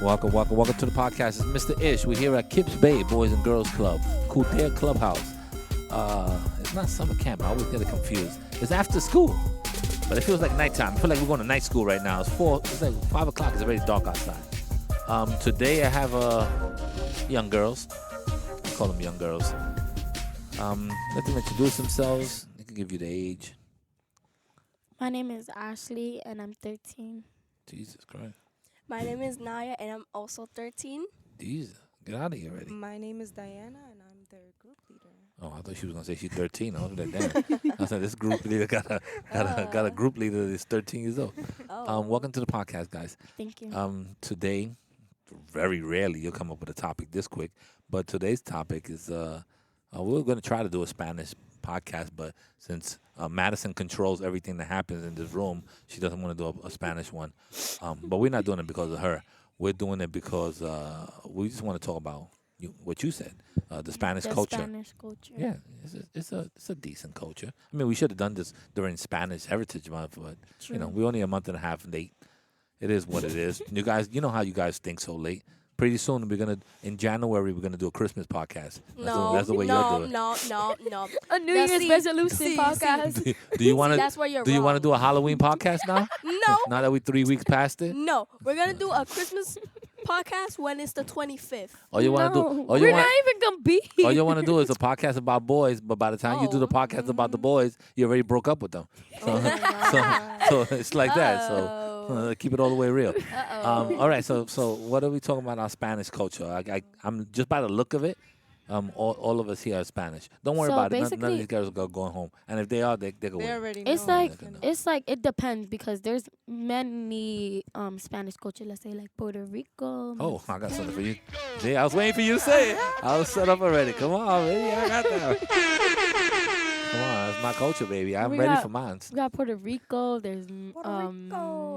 Welcome to the podcast. It's Mr. Ish. We're here at Kips Bay Boys and Girls Club, Couture Clubhouse. It's not summer camp. I always get it confused. It's after school, but it feels like nighttime. I feel like we're going to night school right now. It's like 5 o'clock. It's already dark outside. Today I have young girls. I call them young girls. Let them introduce themselves. They can give you the age. My name is Ashley, and I'm 13. Jesus Christ. My name is Naya, and I'm also 13. Jesus. Get out of here already. My name is Diana, and I'm their group leader. Oh, I thought she was gonna say she's 13. I was like, damn. I said this group leader got a group leader that's 13 years old. Oh. Welcome to the podcast, guys. Thank you. Today, very rarely you'll come up with a topic this quick, but today's topic is we're gonna try to do a Spanish podcast, but since Madison controls everything that happens in this room, she doesn't want to do a Spanish one. But we're not doing it because of her. We're doing it because we just want to talk about what you said, the Spanish culture. Spanish culture. Yeah, it's a decent culture. I mean, we should have done this during Spanish Heritage Month, but True. we're only a month and a half late. It is what it is. You guys, you know how you guys think so late. Pretty soon in January we're gonna do a Christmas podcast. That's the way you'll do it. No. A New Year's resolution podcast. Do you want to? That's where you're Do you want to wrong. do a Halloween podcast now? No, Now that we're 3 weeks past it. no. We're gonna do a Christmas podcast when it's the 25th. All you want to do? All you We're want? not even gonna be here. All you want to do is a podcast about boys, but by the time you do the podcast about the boys, you already broke up with them. So it's like that. So keep it all the way real. All right. So what are we talking about? Our Spanish culture. I'm just by the look of it. All of us here are Spanish. Don't worry So about it. None of basically- these girls are going home, and if they are, they go. They with it. already know. It's like it depends because there's many Spanish culture. Let's say like Puerto Rico. Oh, I got something for you. Jay, I was waiting for you to say it. I was set up already. Come on, baby. I got that. Come on, that's my culture, baby. I'm We ready got- for mine. We got Puerto Rico. There's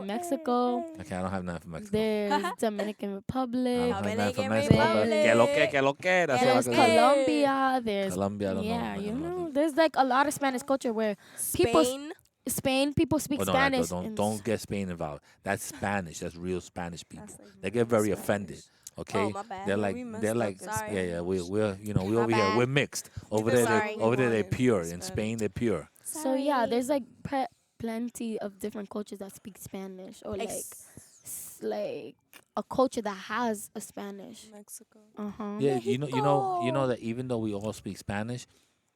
Mexico. Okay, I don't have nothing for Mexico. There's Dominican I Republic. don't have nothing for Dominican Mexico. but Republic. Que lo que. That's all I There's can say. Colombia. There's Colombia, I don't know. yeah, I you don't know, there's like a lot of Spanish culture where people Spain people speak Oh, no, Spanish. don't get Spain involved. That's Spanish. That's real Spanish people. That's like They get very Spanish. offended. Okay, Oh, my bad. they're Yeah, like we messed they're up like in Sorry. yeah we're we My over here bad. we're mixed over Sorry. there they're Wine pure is in better. Spain they're pure. So yeah, there's like plenty of different cultures that speak Spanish or like a culture that has a Spanish. Mexico. Yeah, you know that even though we all speak Spanish,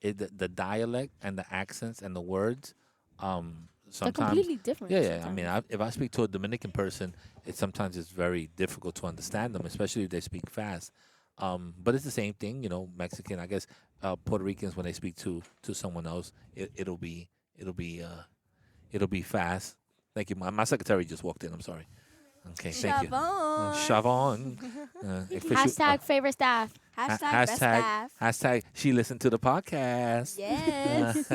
the dialect and the accents and the words, They're sometimes completely different. yeah. I sometimes. mean, if I speak to a Dominican person, sometimes it's very difficult to understand them, especially if they speak fast. But it's the same thing, Mexican. I guess Puerto Ricans when they speak to someone else, it'll be fast. Thank you. My secretary just walked in. I'm sorry. Okay, thank you. Chavon. Hashtag favorite staff. Best staff. Hashtag she listened to the podcast. Yes.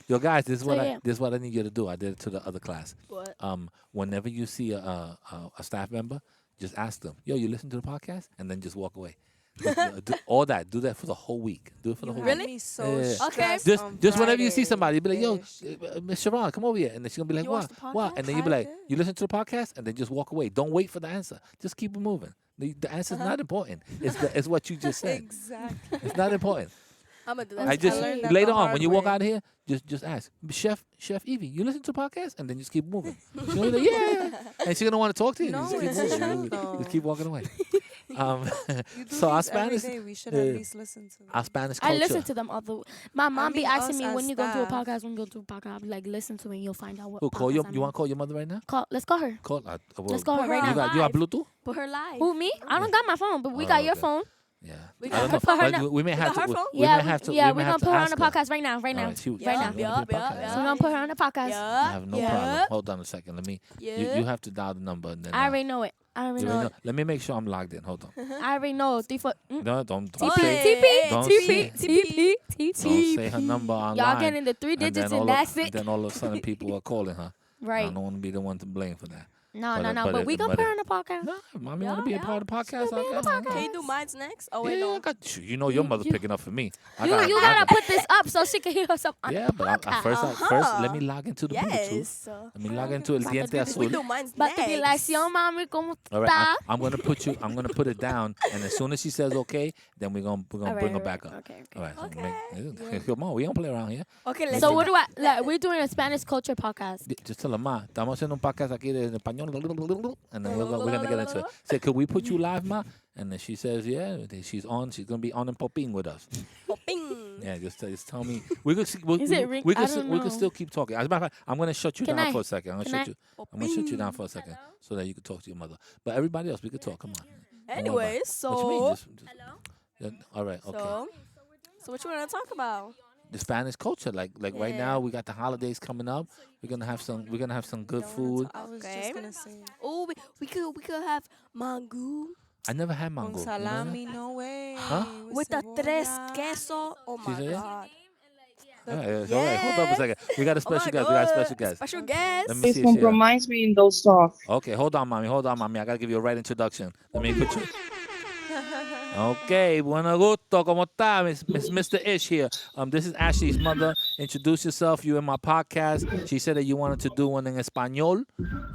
Yo, guys, this is So, what yeah. this is what I need you to do. I did it to the other class. What? Whenever you see a staff member, just ask them, "Yo, you listen to the podcast?" and then just walk away. Do all that. Do that for the whole week. Do it for the whole Really? week. Me so Yeah. Okay. stressed on Just whenever you see Friday. somebody, be like, "Yo, Ish. Miss Siobhan, come over here," and then she's gonna be like, You "What? watched the What?" podcast? And then you be I like, did. "You listen to the podcast," and then just walk away. Don't wait for the answer. Just keep it moving. The answer's not important. It's what you just said. Exactly. It's not important. I'm gonna do that. I just learned that later the on hard when you walk way. out of here, just ask Chef Evie, you listen to the podcast, and then just keep moving. She's gonna be like, yeah, and she's gonna want to talk to you. No, just keep it's moving. true, You though. just keep walking away. You do So our these every Spanish, day. We should yeah. at least listen to them. our Spanish I culture. listen to them all the. My mom be mean, asking us me as when you go to a staff. podcast. When you go to a podcast, I'll be like, listen to it, and you'll find out what. Who call you? podcast I'm You want in. to call your mother right now? Let's call her. Call. Let's call her right You now. got live. Bluetooth? Put her live. Who, me? I don't got my phone, but we Oh, got your okay. phone. Yeah. We I got don't her know. phone. But Her we may We have got her to. phone? We may have to. yeah, we we're may gonna have to put her on ask the podcast right now, right All now. right, she Right now. wanna be on the podcast. So we're gonna put her on the podcast. I have no problem. Hold on a second. Let me. You have to dial the number and then. I already know it. I already you know already it. know. Let me make sure I'm logged in. Hold on. I already know. No, don't Oi. say. TP, Don't TP, say- TP, Don't TP. say her number online. Y'all getting the 3 and then digits all and of- that's And it. then all of a sudden people are calling her. I Right. don't want to be the one to blame for that. But we gonna put her on the podcast. No, mommy want to be a part of the podcast. Can you do mine's next? Oh wait, Yeah, no. I got you. You know your mother's picking up for me. You gotta put this up so she can hear herself on Yeah, the but podcast. first let me log into the Bluetooth. Yes. Let me log into El Diente We Azul. do mine's About to be like, next. "Si, oh, mami, ¿cómo All right, está?" I'm gonna put it down, and as soon as she says okay, then we're gonna bring her back up. Okay. All right, so Okay. come on, we don't play around here. Okay, let's So do what do I like? We're doing a Spanish culture podcast. Just tell her, ma, estamos haciendo un podcast aquí de español, and then we're gonna get into it. Say, could we put you live, ma? And then she says, yeah. She's on. She's gonna be on in Popin with us. Poping. Yeah, just tell me. We could see, we, Is it ring- we I could don't we could know. still keep talking. As a matter of fact, I'm gonna shut you Can down I- for a second. I'm can gonna I- shut you down for a second so that you can talk to your mother. But everybody else, we could talk. Come on. Anyways, What you mean? so Yeah, all right. Okay. so what you want to talk about? The Spanish culture, like right Yeah. now, we got the holidays coming up. We're gonna have some good food. I was Okay. just gonna say. Oh, we could have mango I never had Con mango. You know that? salami, no way. Huh? with the tres cebolla. queso. Oh She my said it? god. All right, all right. Hold up a second. We got a Oh my special guest. We got a God. special guest. Special guest. Let me Please see if she. compromise me in those stuff. Okay, hold on, mommy. I gotta give you a right introduction. Let me put you. Okay, bueno gusto. ¿Cómo está? Miss Mr. Ish here. This is Ashley's mother. Introduce yourself. You in my podcast. She said that you wanted to do one in español.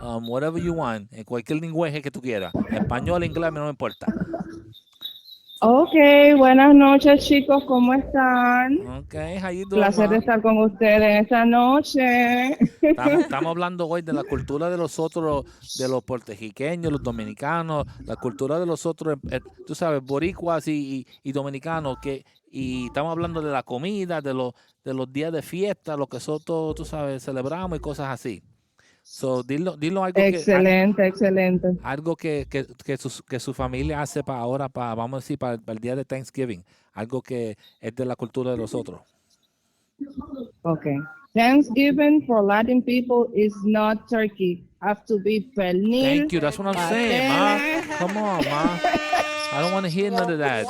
Whatever you want. En cualquier lenguaje que tú quieras. Español, inglés, no me importa. Ok, buenas noches chicos, ¿cómo están? Okay, how you doing, Placer de ma? estar con ustedes esta noche. Estamos hablando hoy de la cultura de los otros, de los puertorriqueños, los dominicanos, la cultura de los otros, tú sabes, boricuas y dominicanos, y estamos hablando de la comida, de los días de fiesta, lo que nosotros, tú sabes, celebramos y cosas así. So, dilo algo Excelente, excelente. algo que su familia hace para ahora, vamos a decir, para el día de Thanksgiving, algo que es de la cultura de los otros. Ok. Thanksgiving for Latin people is not turkey. Have to be pernil. Thank you. That's what I'm saying, ma. Come on, ma. I don't want to hear none of that.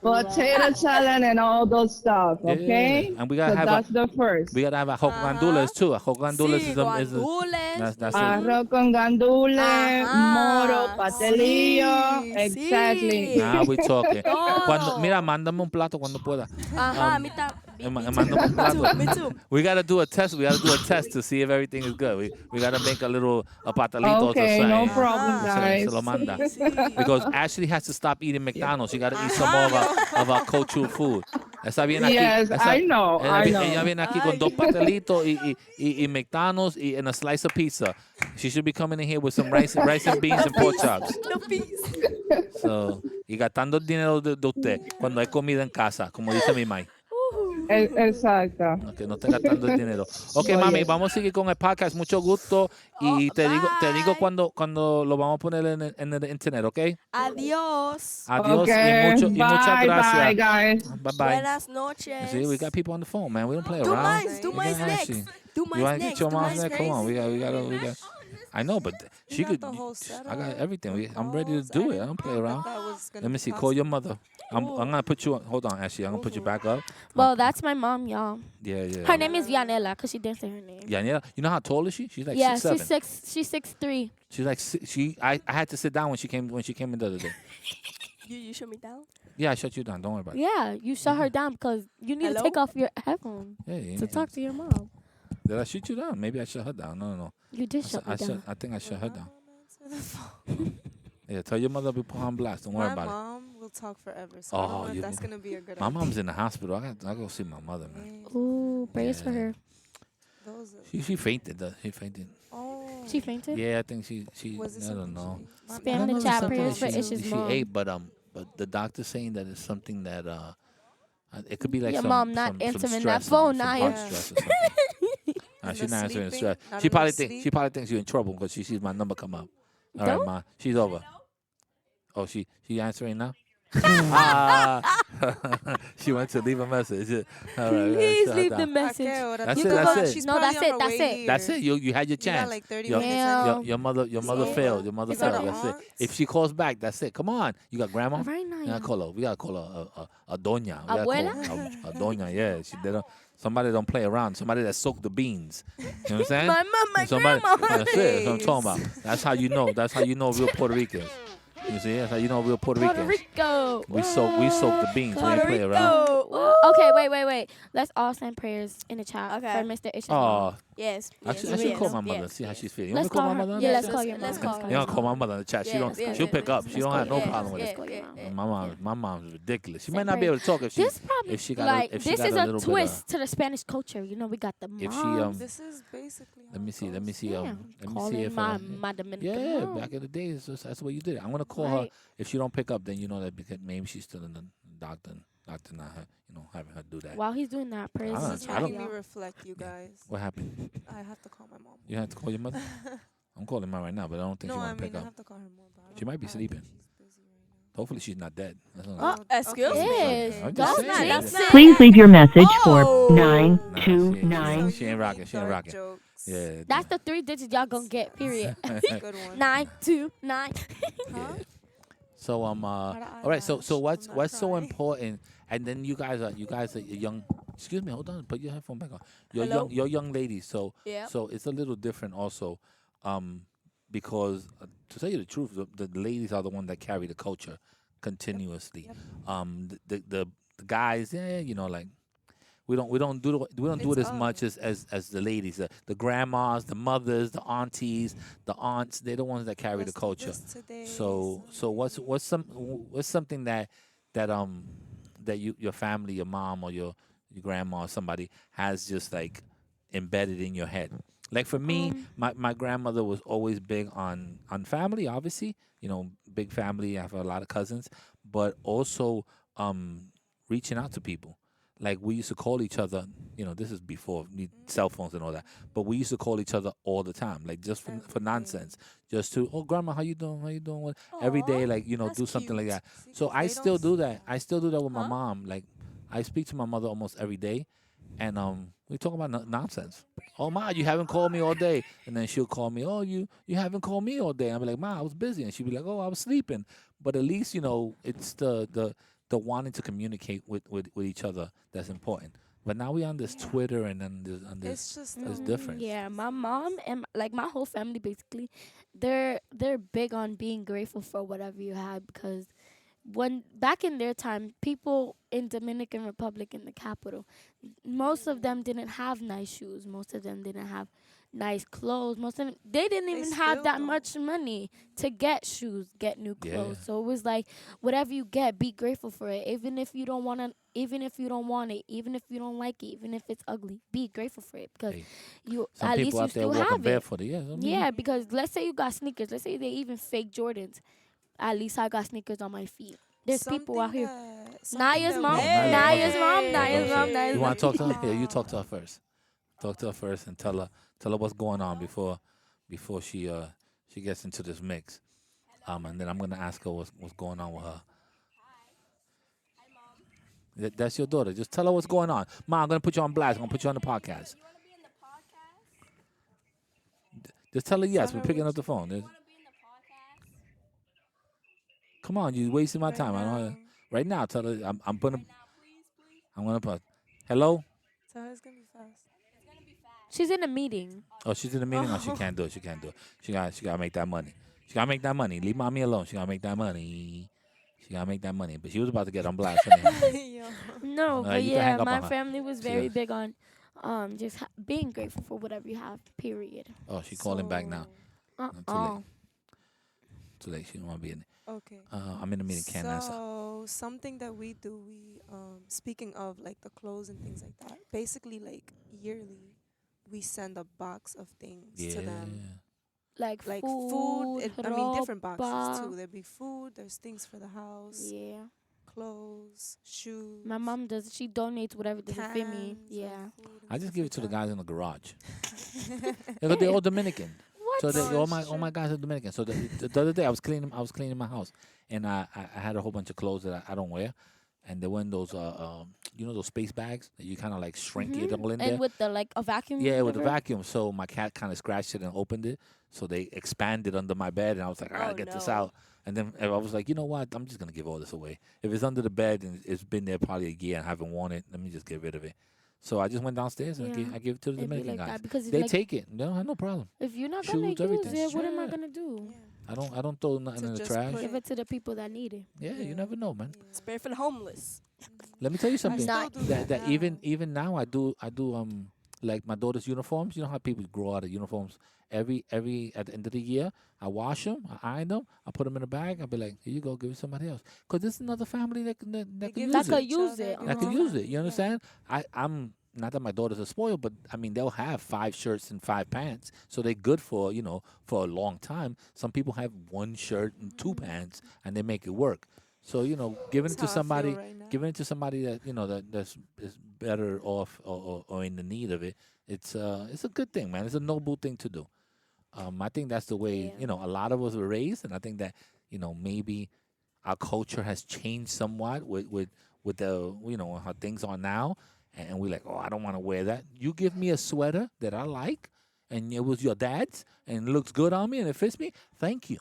Potato salad and all those stuff, okay? Yeah. And we gotta So have that's the first. We gotta have a hogandules too. A hogandules Sí, is guandules. that's a, Arroz con gandules, Ajá. moro, pastelillo. Sí, Exactly. sí. now we talking. Todo. Mira, mándame un plato cuando pueda. Ajá, me Mándame un plato. Me too. We gotta do a test. We gotta do a test to see if everything is good. We gotta make a little patalitos Okay, or no something. problem, Se guys. lo manda. Because Ashley has to stop eating McDonald's. She gotta eat some more of our cultural food. Esa viene aquí. Yes, I know, I know. Ella viene aquí con dos patelitos y McDonald's and a slice of pizza. She should be coming in here with some rice and beans and pork chops. No peace. So, y gastando el dinero de usted cuando hay comida en casa, como dice mi mamá. Exacto. Que no esté gastando el dinero. Ok, mami, vamos a seguir con el podcast. Mucho gusto. Y te digo cuando lo vamos a poner en el internet, ¿ok? Adiós. Adiós Okay, y muchas bye, gracias. bye, guys. Bye bye. Buenas noches. See, we got people on the phone, man. We don't play Do around. mine. Do We mine got next. Ashley. Do You mine want to get next. your Do mom's mine next? Come on, we got. I know, but she You got could. the whole I got setup, everything. I'm ready to balls, do it. I don't play around. That was gonna Let me be see. Call your possible. mother. I'm gonna put you on. Hold on, Ashley. I'm gonna put you back up. Well, that's my mom, y'all. Yeah, yeah. Her name is Vianela because she didn't say her name. Yeah. You know how tall is she? She's like Yeah, 6'7". she's 6'3". She's like I had to sit down when she came in the other day. You shut me down? Yeah, I shut you down. Don't worry about it. Yeah, you shut her down because you need to Hello? take off your headphones Yeah. to talk to your mom. Did I shoot you down? Maybe I shut her down. No. You did shut me down. I think I shut her down. Yeah, tell your mother we put her on blast. Don't worry My about mom will talk forever, so I Oh, don't know you- if that's gonna be a good it. My idea. mom's in the hospital. I go see my mother, man. Ooh, praise for Yeah. her. Those are, She fainted. She fainted. oh, She fainted? Yeah, I think she was it I don't something know. she- Spam I don't the know if chat, it's something prayers that for Ish's she mom. ate, but the doctor's saying that it's something that it could be like Your some, mom not some answering stress, that phone some now. heart Yeah. stress or something. And She's the not answering sleeping, stress. not She enough probably sleep. thinks you're in trouble because she sees my number come up. All right, Don't? ma, she's over. Oh, she answering now. She went to leave a message. All right, Please shut leave down. the message. That's You it. can That's go- it. She's No, probably that's on it, her that's way it. here. That's it. You had your You got chance. like 30 Your, minutes. Yeah. anyway. your mother Yeah. failed. Your mother You got failed. an That's it. aunt? If she calls back, that's it. Come on. You got grandma? Right now, We yeah. gotta call her. We gotta call her a doña. We gotta Abuela? call her a doña. Yeah, she did. Somebody don't play around. Somebody that soaked the beans. You know what I'm saying? My mom, my Somebody. grandma. That's it. That's what I'm talking about. That's how you know. That's how you know real Puerto Ricans. You see? That's how you know real Puerto Puerto Ricans. Rico. We soak the beans. We Puerto ain't play Rico. around. Okay, wait. Let's all send prayers in the chat Okay. for Mr. Ish's mom. Oh, Yes. I should call my mother. See how she's feeling. You want Let's me to call call my her. mother? Yeah, on let's the call chat? your mom. Let's call her. You don't call my mother on the chat. She Yes, don't. yes, She'll yes, pick up. yes, She don't have no yes, problem with yes, it. Let's call your yes, mom. yes. My mom's ridiculous. She Send might not be able to talk if she This probably if she got like a, if she this got is a a little twist to the Spanish culture. You know, we got the mom. If she This is basically. let me see. Let how it me goes. see. Yeah, Let me calling see if my Dominican yeah, mom. back in the days, that's what you did. I'm gonna call her. Right. If she don't pick up, then you know that because maybe she's still in the doctor not her, having her do that. While he's doing that, prayers I in don't- the This is I chat, don't- making me y'all. reflect, you guys. What happened? I have to call my mom. You have to call your mother. I'm calling her right now, but I don't think No, she I want to mean pick I up. have to call her more. But I She might be I think sleeping. She's busy right Hopefully, she's not dead. That's not now. Excuse me? Yes, I'm just don't saying. jinx it. Please leave your message Oh. for Nah, she ain't- 929. She ain't rocking. She ain't dark rocking. Jokes. Yeah. That's the 3 digits y'all gonna get. Period. That's a good one. 929. Yeah. So all Not a right. So eyelash. I'm what's not so crying. important? And then you guys are young. Excuse me. Hold on. Put your headphone back on. Hello? You're young ladies. So Yeah. so it's a little different also, because to tell you the truth, the ladies are the one that carry the culture continuously. Yep. The guys, yeah, like. We don't do it It's as us. much as the ladies, the grandmas, the mothers, the aunties, the aunts. They're the ones that carry the Let's do culture. this today, So Sunday. what's something that your family, your mom or your grandma or somebody has just like embedded in your head? Like for me, my grandmother was always big on family, obviously, big family. I have a lot of cousins, but also reaching out to people. Like we used to call each other, this is before cell phones and all that, but we used to call each other all the time, like just for Every day. nonsense, just to, oh grandma, how you doing? How you doing? What every day, Aw, like that's do something like cute. that. See, So 'cause I they still don't do that. I still do that with my Huh? mom. Like I speak to my mother almost every day, and we talk about nonsense. Oh ma, you haven't called me all day, and then she'll call me. Oh you haven't called me all day. I'll be like, ma, I was busy, and she'll be like, oh I was sleeping. But at least it's the wanting to communicate with each other that's important. But now we on this Twitter and then on this. It's just It's different. Yeah, my mom and like my whole family basically, they're big on being grateful for whatever you had because when back in their time, people in Dominican Republic in the capital, most of them didn't have nice shoes. Most of them didn't have nice clothes. Most of them they didn't They even have still that don't. much money to get shoes, get new Yeah. clothes. So it was like whatever you get, be grateful for it. Even if you don't want it, even if you don't like it, even if it's ugly, be grateful for it because Hey, you Some at least people you out there still walking have it. barefooted. Yeah. Yeah, because let's say you got sneakers. Let's say they even fake Jordans. At least I got sneakers on my feet. There's people out here. Naya's mom. Naya's Naya's mom. Yeah, Naya's don't mom. say- Naya's You mom. want to talk to her? Yeah, you talk to her first. Talk to her first and tell her what's going on before she gets into this mix. And then I'm gonna ask her what's going on with her. That's your daughter. Just tell her what's going on. Ma, I'm gonna put you on blast. I'm gonna put you on the podcast. Just tell her yes. We're picking up the phone. Come on, you wasting my time. I don't. Right now, tell her I'm gonna put. Hello. So it's gonna be fast. She's in a meeting. Oh, she's in the meeting. Oh, she can't do it. She can't do it. She gotta make that money. She gotta make that money. Leave mommy alone. She gotta make that money. She gotta make that money. But she was about to get on blast. Anyhow. Yo. No, Alright, but you can hang yeah, up my on her. family was See very ya. big on just being grateful for whatever you have. Period. Oh, she calling back now. Uh too uh late. Too late. She don't want to be in it. Okay. I'm in the meeting. Can't answer. So something that we do, speaking of like the clothes and things like that, basically like yearly, we send a box of things Yeah. to them. Like Like food. different boxes ropa. too. There'd be food, there's things for the house, Yeah. clothes, shoes. My mom does. She donates whatever does it fit me. cans of Yeah. food and I just stuff give like it to the that. guys in the garage. They're all Dominican. What? So No, all it's my true. guys are Dominican. So the other day I was cleaning my house, and I had a whole bunch of clothes that I don't wear, and they were in those those space bags that you kind of like shrink it all in And there. with the like a vacuum. Yeah, with the whatever. vacuum. So my cat kind of scratched it and opened it. So they expanded under my bed, and I was like, I gotta Oh, get this no. out. And then I was like, you know what? I'm just gonna give all this away. If it's under the bed and it's been there probably a year and I haven't worn it, let me just get rid of it. So I just went downstairs and Yeah. I gave it to the It'd be Dominican like guys. that because They like, take it. They don't have no problem. if you're not gonna shoes, use everything. it, what am I Sure. gonna do? Yeah. I don't throw nothing To in the just trash. put Give it to the people that need it. Yeah, you Yeah. never know, man. Yeah. Spare for the homeless. Let me tell you I something. still Not- do That now. even now I do like my daughter's uniforms. You know how people grow out of uniforms. Every at the end of the year, I wash them, I iron them, I put them in a bag. I'll be like, here you go, give it to somebody else. Cause there's another family that They can give use That it. to could each use other, it, they That can uh-huh. use it. You Yeah. understand? I'm not that my daughters are spoiled, but I mean they'll have 5 shirts and 5 pants, so they're good for for a long time. Some people have 1 shirt and 2 pants, and they make it work. So giving it to That's how I feel somebody, right now. giving it to somebody that that's is better off or in the need of it, it's a good thing, man. It's a noble thing to do. I think that's the way Yeah. a lot of us were raised, and I think that maybe our culture has changed somewhat with the how things are now, and we're like, oh, I don't want to wear that. You give me a sweater that I like, and it was your dad's, and it looks good on me, and it fits me. Thank you.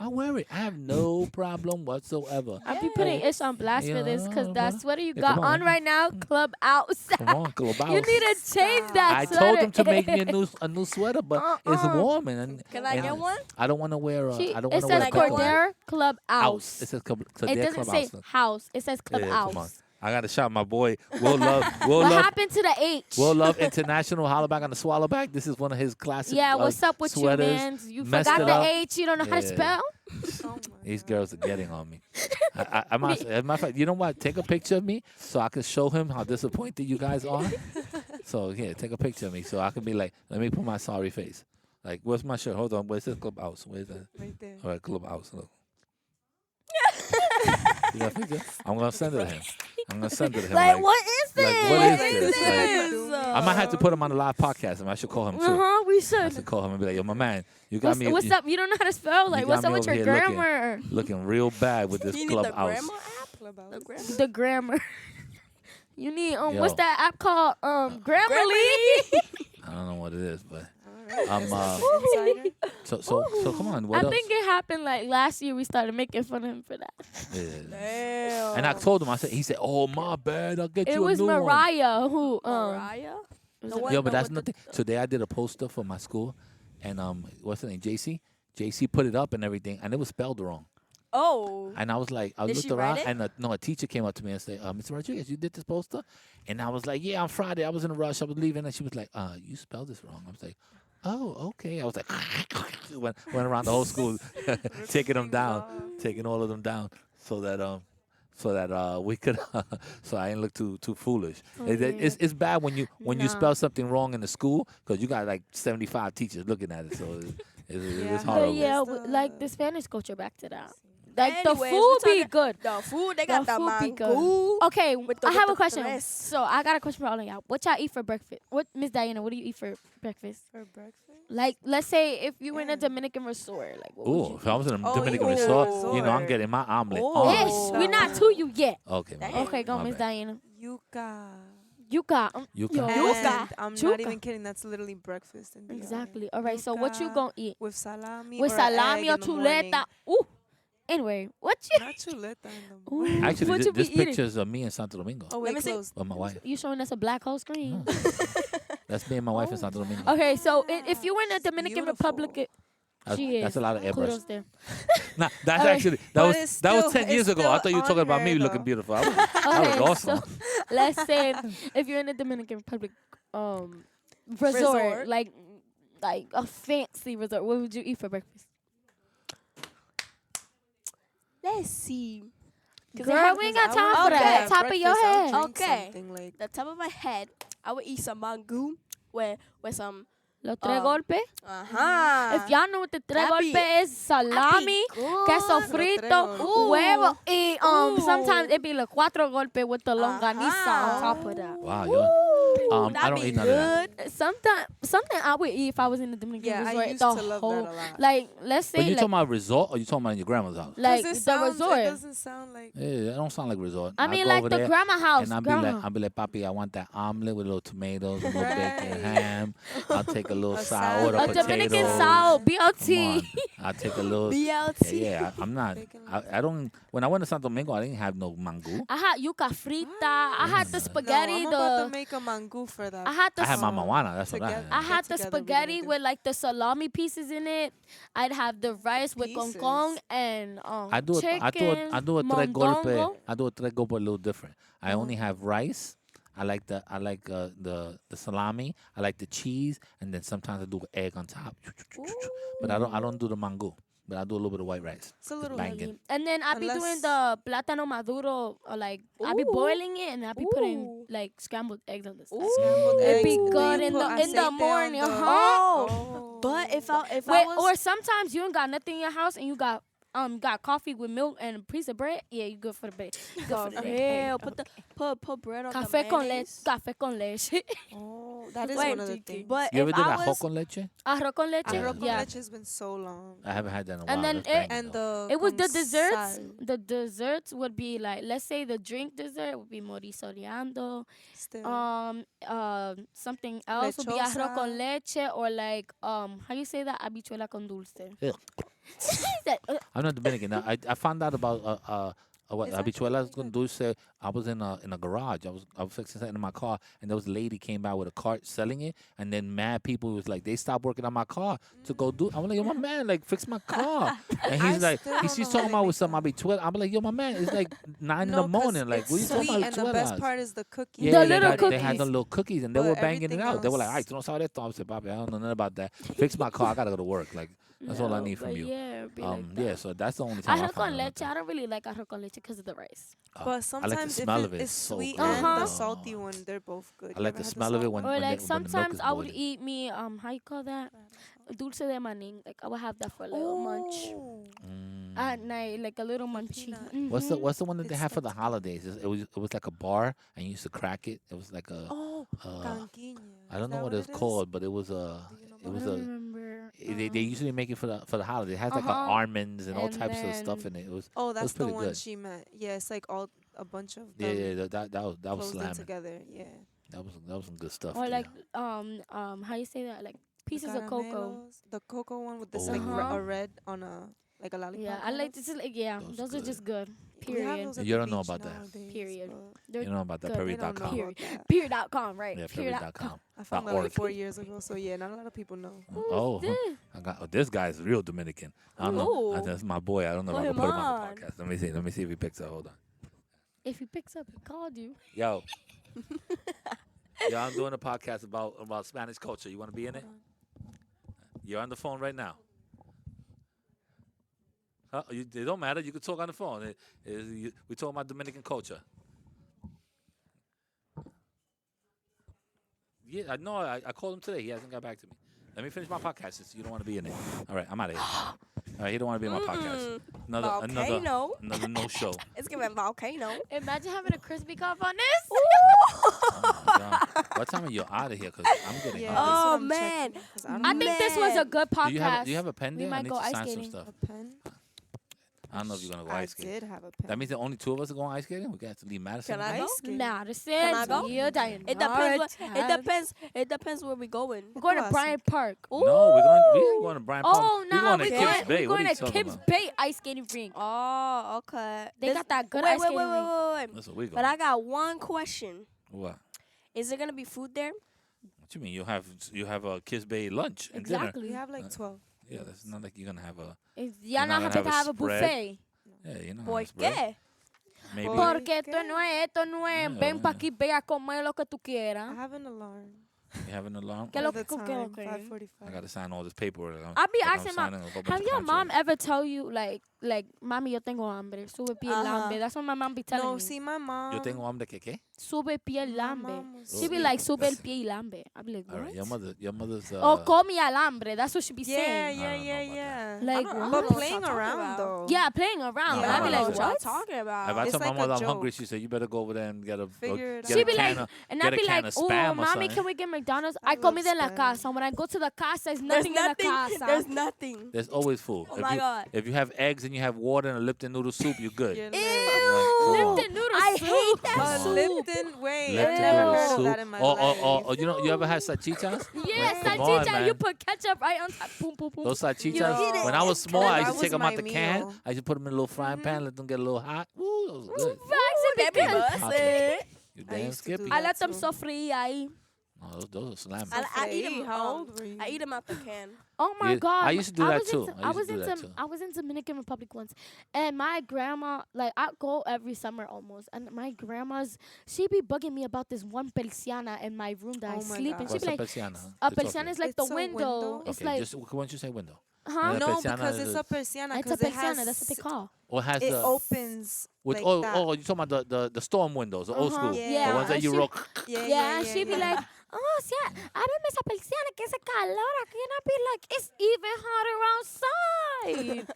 I'll wear it. I have no problem whatsoever. I'll be putting Ish on blast for this because that Yeah, sweater you yeah, got come on on. right now, club out. Come on, Clubhouse. You need to change that I sweater. told him to make me a new sweater, but it's Uh-uh. warm and Can I and get one? I don't want to wear. I don't It want to wear. says I get one? Cordero Club House. House. It says It Cordero doesn't say Clubhouse. house. It says Club Yeah, come on. House. I got to shout my boy. Will Love. Will What Love. happened to the H? Will Love International Hollaback on the Swallowback. This is one of his classic. Yeah, what's up with sweaters. you, man? You Messed forgot it the up. H. You don't know how to Yeah. spell? Oh my These God. girls are getting on me. As a matter of fact, you know what? Take a picture of me so I can show him how disappointed you guys are. So yeah, take a picture of me so I can be like, let me put my sorry face. Like, where's my shirt? Hold on, where's this Clubhouse? Where's that? Right there. All right, Clubhouse. Look. You got a picture? I'm gonna send it to him. I'm gonna send it to him. Like, what is this? like, what is this? Like, I might have to put him on the live podcast. I should call him too. Uh-huh, we I should. should call him and be like, yo, my man, you got me. What's you- up? You don't know how to spell? Like, got what's up me with over your here looking- grammar? Looking real bad with this You need the Clubhouse. grandma app? Clubhouse. The grandma? The grammar. You need what's Yo. that app called? Grammarly. I don't know what it is, but Alright, I'm, this is insider. so come on. What I else? think it happened like last year. We started making fun of him for that. Yeah. Damn. And I told him, he said, oh, my bad. I'll get It you a was new one. Mariah who Mariah? was The it- one- Yo, but No, that's what the- nothing. Today I did a poster for my school, and what's her name? JC. JC put it up and everything, and it was spelled wrong. Oh. And I was like, I Did looked she write around, it? and a teacher came up to me and said, Mr. Rodriguez, you did this poster? And I was like, yeah, on Friday. I was in a rush. I was leaving, and she was like, you spelled this wrong. I was like, oh, okay. I was like, went around the whole school, taking them down, taking all of them down, so that we could, so I didn't look too foolish. It's bad when you Nah. spell something wrong in the school because you got like 75 teachers looking at it, so it's Yeah. But horrible. yeah, What's the- like the Spanish culture back to that. Like Anyways, the we food be talking- good. The food, they The got the food be good. mango. Okay, With the- I with have the a question. tres. So I got a question for all of y'all. What y'all eat for breakfast? What, Miss Diana? What do you eat for breakfast? For breakfast? Like, let's say if you were in a Yeah. Dominican resort, like, what would Ooh, you if I was in a Oh, Dominican you resort, resort. you know, I'm getting my omelet Oh. on. Ish, we're not to you yet. Okay, my Damn. bad, Okay, go, my Miss bad. Diana. Yuca. You got Yuca. yo, And you And got I'm Yuca. not even kidding. That's literally breakfast in the Exactly. All right. So what you Yuca gonna eat? with salami With or salami or egg in the morning. chuleta? Ooh. Anyway, what you? Not chuleta in the Ooh. morning. Actually, What you be this eating? picture is of me in Santo Domingo Oh Let wait, me see. close. with my wife. You showing us a black hole screen? That's me and my wife in Santo Domingo. Okay, so if you were in the Dominican Beautiful. Republic, That's, she is. that's a lot of airbrush. Kudos there. Nah, that's Okay. actually But that it's was still- 10 years it's ago. I still thought you were talking about me unheard looking of. beautiful. I was Okay, awesome. so let's say if you're in the Dominican Republic, resort, Resort. like a fancy resort, what would you eat for breakfast? Let's see. 'Cause it Girl, have- we ain't got I time would- for that. Okay. Top of your head. Okay. Something like The top of my head, I would eat some mango with some. Los tres Um, golpes. Uh-huh. If y'all know what the tres that be- golpes is, salami, queso Los frito, tres golpes. huevo, y Ooh. sometimes it be los cuatro golpes with the longaniza on top of that. Wow, Ooh, I that'd don't be eat none of that. good. Something I would eat if I was in the Dominican Yeah, I resort. used The to love whole, that a lot. like, let's But say you like talking about resort or you talking about in your grandma's house? like it the sounds, resort. it doesn't sound like. Yeah, it don't sound like resort. I I mean, go like over the there grandma house. and Grandma. I'll be like, Papi, I want that omelet with a little tomatoes, a little bacon, Right. ham. I'll take a little A sour, salad. the A Potatoes. Dominican potatoes. sour, Come BLT. on, I'll take a little. BLT. Yeah, I'm not. Bacon I don't. When I went to Santo Domingo, I didn't have no mango. I had yuca frita. I had the no. spaghetti. No, I'm about to make a mango for that. I had the I had s- mama juana. That's what I together. had. I had Get the together, we're gonna spaghetti do- with like the salami pieces in it. I'd have the rice with Pieces? concon and I do it. chicken. I do a tres golpe. mondongo. I do a tres golpe a little different. I Uh-huh. only have rice. I like the salami. I like the cheese, and then sometimes I do egg on top. But I don't do the mango. But I do a little bit of white rice. It's a little banging. And then I'd be doing Unless- the plátano maduro, or like I'd be Ooh. boiling it and I'd be putting Ooh. like scrambled eggs on the side. Scrambled It'd be eggs. Do good you in put the aceite on morning, the- Oh. But if I Wait, was or sometimes you ain't got nothing in your house and you got coffee with milk and a piece of bread. Yeah, you good for the bread. You good for the day. yeah, put bread on Café the con leche. mayonnaise. Café con leche. Oh, that is Wait, one of the things. But You ever if did I that was con leche? Arroz con leche. Yeah. Arroz con Yeah. leche has been so long. I haven't had that in a while. And then That's it- banging, And though. the It was the con desserts. sal The desserts would be like, let's say the drink dessert would be morisoriando. still. Something else would be arroz con Lechosa. leche, or like how you say that, habichuela con dulce. Ew. That, I'm not Dominican. I found out about what It's actually habichuelas really con good. dulce. I was in a garage. I was fixing something in my car, and there was a lady came by with a cart selling it, and then mad people was like, they stopped working on my car to go do. I'm like, yo, my man, like fix my car, and he's I like, still don't she's know how talking they about make with some habichuela. I'm like, yo, my man, it's like 9 in No, the 'cause morning. Like, it's what you talking sweet, about and the best habichuelas? part is the cookie. Yeah, The they, little they had the cookies. little cookies, and they But were banging it everything out. They were like, else- "Ay, tú no sabes esto." I said, "Papi, I don't know nothing about that. Fix my car. I gotta go to work. Like, that's all I no, need from but you." Yeah, it'd be like Yeah. that. So that's the only time I Arroz found con out. leche. I don't really like arroz con leche because of the rice. But sometimes smell if of it. it's It's so sweet good. and Uh-huh. the salty one, they're both good. I You like ever the had smell of it salt when- one? Or like the milk sometimes is I would boiling. eat me how you call that, dulce de manin. Like I would have that for a little munch Oh. at night, like a little munchy. peanut. What's the Mhm. What's the one that they It's have for the stuck holidays? It was like a bar, and you used to crack it. It was like a Oh, uh, canquiña. I don't Is know that what it's it is? called, but it was a Do you know it I was don't a remember. they usually make it for the holiday. It has like Uh-huh. almonds and all And types of stuff then- in it. It was Oh, that's the pretty one good. she meant. Yeah, it's like all a bunch of yeah them yeah that was closed in slamming. together. Yeah. That was some good stuff. Or there. like how you say that, like pieces of cocoa. Caramelos, the cocoa one with this Oh. like Uh-huh. a red on a like a lollipop. Yeah, I like this. Is like Those those are good. just good. We have Period. those at You the don't know beach about that. nowadays, Period. but They're You know about that good. they don't know Perry.com. about that. Period.com, right? Yeah, Period.com. Perry.com. I found that .org. like 4 years ago, so yeah, not a lot of people know. Oh, this? I got this guy's real Dominican. I don't know. Ooh. That's my boy. I don't know if I Put can put him him on on. the podcast. Let me see. Let me see if he picks up. Hold on. If he picks up, he called you. Yo. Yo, I'm doing a podcast about Spanish culture. You want to be in it? You're on the phone right now. Huh? It don't matter. You can talk on the phone. We talking about Dominican culture. Yeah, I know. I called him today. He hasn't got back to me. Let me finish my podcast since you don't want to be in it. All right, I'm out of here. All right, he don't want to be in my podcast. Volcano. Another no show. It's giving volcano. Imagine having a crispy cup on this. Oh my God. What time are you out of here? Because I'm getting Yeah, hungry. that's what Oh, I'm man. checking, 'cause I don't I know. think this was a Man. good podcast. Do you have a pen We there? I might need go to ice sign some skating. stuff. a pen. I don't know if you're gonna go I ice skating. did have a pen. That means that only two of us are going ice skating. We got to leave Madison. Can I tonight? go? Ice skating. Madison, Can I go? It It depends. It depends where we going. We're going to Classic. Bryant Park. No, we ain't going to Brian Park. Oh, We're no, going to we're Kips going, Bay. we're What are going you to talking Kips about? Bay ice skating rink. Oh, okay. They got that good wait, ice wait, skating wait, rink. wait, wait. That's what we go. But I got one question. What? Is there gonna be food there? What you mean? You have a Kiss Bay lunch and dinner. Exactly. We have like 12. Yeah, that's not like you're gonna have a. Ya not no gonna have to have a have a spread. buffet. Yeah, you know. ¿Por qué? Maybe. Por- Porque esto no es, Yeah, ven pa' yeah. aquí, ve a comer lo que tú I quieras. have an alarm. You have an alarm. ¿Qué All lo the que- qué time, lo que? 5:45. I gotta sign all this paperwork. I be Like I'm asking my, signing a whole bunch have of your mom contracts. ever tell you, like, like, mami, yo tengo hambre. Sube pie el Uh-huh. hambre. That's what my mom be telling No, me. see, my mom. Yo tengo hambre que qué? Sube pie el my hambre. mom was She be sweet. like, sube el That's- pie el hambre. I be like, All what? right, your mother's. Oh, come al hambre. That's what she be Yeah, saying. yeah, I don't know yeah, about yeah. Like, I don't what? know But what playing y'all talking around about. though. Yeah, playing around. Yeah, I be I like, don't know y'all what? talking If about. I It's tell my like a mother I'm joke. hungry, she said, "You better go over there and get a Figure it She get be a like, can of and get I a be can like, of oh, spam or mommy, something." can we get McDonald's? I I comida en love la spam. casa. When I go to the casa, there's There's nothing in the nothing. casa. There's nothing. There's always food. Oh my God. If you have eggs and you have water and a Lipton noodle soup, you're good. You're Ew. Come on. Lipton noodle I soup. hate that Come A on. soup. Lipton, wait, Lipton I've never noodle heard soup. of that in my or, life. or you ever had salchichas? Yes, Come on, salchicha. man. You put ketchup right on top. Boom, boom, boom. Those You salchichas. know, When I was small, I used that to take was them out my the can. meal. I used to put them in a little frying pan, let them get a little hot. Ooh, that was good. Facts, it That be be good. bussin'. You I damn used to do Skippy. I that let them too. sofreír ahí. Oh, those are slamming. I eat Hey, them. how old were you? I eat them out the can. Oh my Yeah, God! I used to do that was too. into- I used to do that into too. I was in Dominican Republic once, and my grandma, like, I go every summer almost, and my grandma's, she be bugging me about this one persiana in my room that I Oh my sleep in. God. She What's be a like, persiana? a It's persiana okay. is like It's the a window. window? It's Okay, like, just why don't you say window? huh? a No, persiana because is it's a persiana. It's a 'Cause it persiana. has That's what they call. Or has It the opens with like oh that. oh you talking about the storm windows, the old Uh-huh. school, Yeah. the ones that and you she- roll. Yeah, and she be like, oh, sí, ábreme esa persiana que hace calor aquí. And I be like, it's even hotter outside.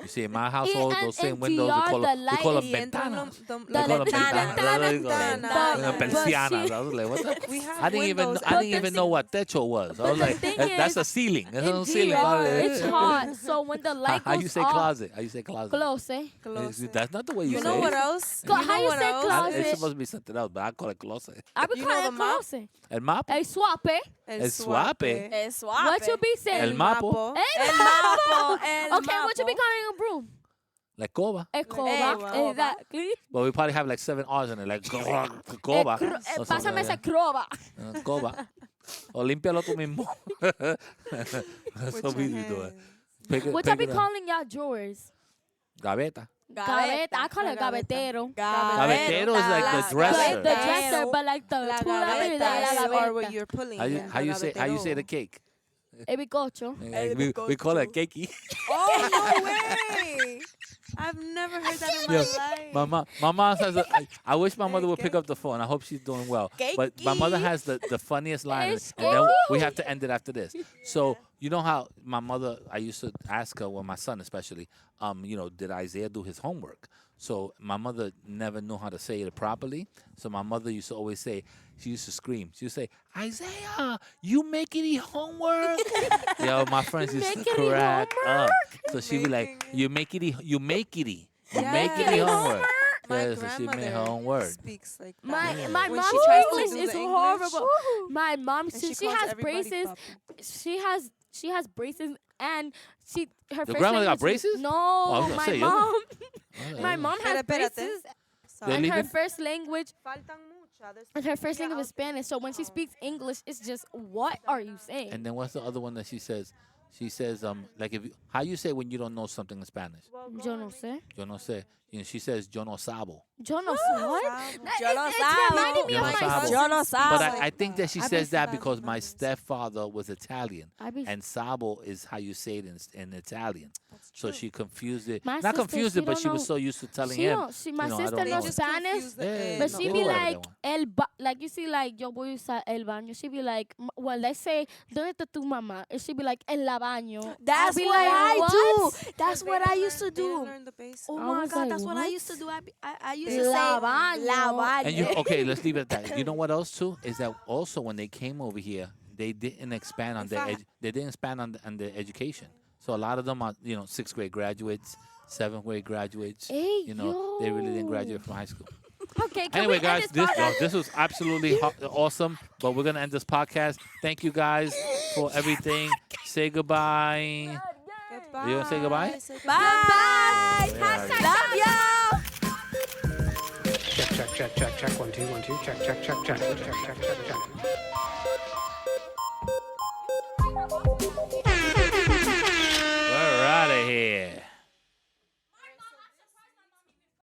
You see, in my household, and- those same and windows DR, we call the them Y entran ventanas. los- They call them ventana, ventanas. but- Una but persianas. she- I was like, what the? We have I didn't even windows I But didn't the even know what techo was. I was the like, thing that's is, a ceiling. That's in a ceiling. DR, it's hot. So when the How, light how goes you say off, closet? How you say closet? closet. Closet. That's not the way you, You say know it. what else? How you what say else? closet? It's supposed to be something else, but I call it closet. I be You know calling the it mop? closet. El map? El swape. El El suape. Es suave. What you be saying? El mapo. El El mapo. mapo. El Okay, what you be mapo. calling a broom? Like coba. Escoba. escoba. Exactly. But we probably have like 7 R's in it, like coba. or something Pásame like esa that. croba. Coba. O límpialo tú mismo. That's With what we your be doing. hands. Pick it, What y'all pick be it up. calling y'all drawers? Gaveta. Gaveta. I call it gavetero. Gavetero is like the dresser. The dresser, but like the La pull up and gaveta la or what gaveta. you're pulling. How you, yeah, how you la say how you say the gavetero. cake? El bizcocho. We call it cakey. Oh, no way. I've never heard that in my Yeah. life. My mom says I wish my mother would pick up the phone. I hope she's doing well. But my mother has the funniest line, It's and then we have to end it after this. So you know how my mother, I used to ask her, well, my son especially, did Isaiah do his homework? So my mother never knew how to say it properly. So my mother used to always say, she used to scream. She would say, Isaiah, you making the homework? Yo, my friends used to Making the crack up. homework? So she be like, Making it. you make it, you make it. You Yes. make it the homework. My Yeah, so she made her grandmother own word. speaks like that. My Yeah. my When mom's she tries to English do is the English, horrible. My mom, and she calls has everybody braces. papi. She has braces, and her Your first grandmother got language is- braces? No, I was gonna my say, yo. mom. Oh, My yeah. mom has Espérate, espérate. braces, They're and her leaving? first language. Faltan muchas. There's And her first yeah, language is Spanish, so when she speaks English, it's just, what are you saying? And then what's the other one that she says? She says, like if you, how you say when you don't know something in Spanish? Yo no sé. Yo no sé. She says, yo no sabo. Yo no sé. What? Yo no It's sabo. reminding me Yo of no my sabo. Yo no sister. sabo. But I think that she I says be that sad because with my my stepfather was Italian. I be And sabo is how you say it in Italian. So she confused it. My Not sister, confused she it, but don't she was know- so used to telling she him. don't. She, my you know, I sister don't know knows it. Spanish, Yeah, but no, she we be go back to like that one. like you see like yo voy a usar el baño. She be like, well, let's say ¿dónde está tu mamá? And she be like en la baño. That's be what like, I what? do. That's what I used to do. Learn the basics. Oh I my was God, like, that's what I what? used to do. I used to say La baño. la baño. And you okay? Let's leave it at that. You know what else too is that also when they came over here, they didn't expand on they didn't expand on their education. So a lot of them are 6th grade graduates, 7th grade graduates. Hey, They really didn't yo. graduate from high school. Okay, can Anyway, we guys, end this podcast? this was absolutely awesome. But we're gonna end this podcast. Thank you guys for everything. Say goodbye. Goodbye. You wanna say goodbye? Bye. Yeah. Love y'all. Check, check, check, check, check. 1, 2, 1, 2. Check, check, check, check, check, check, check, check.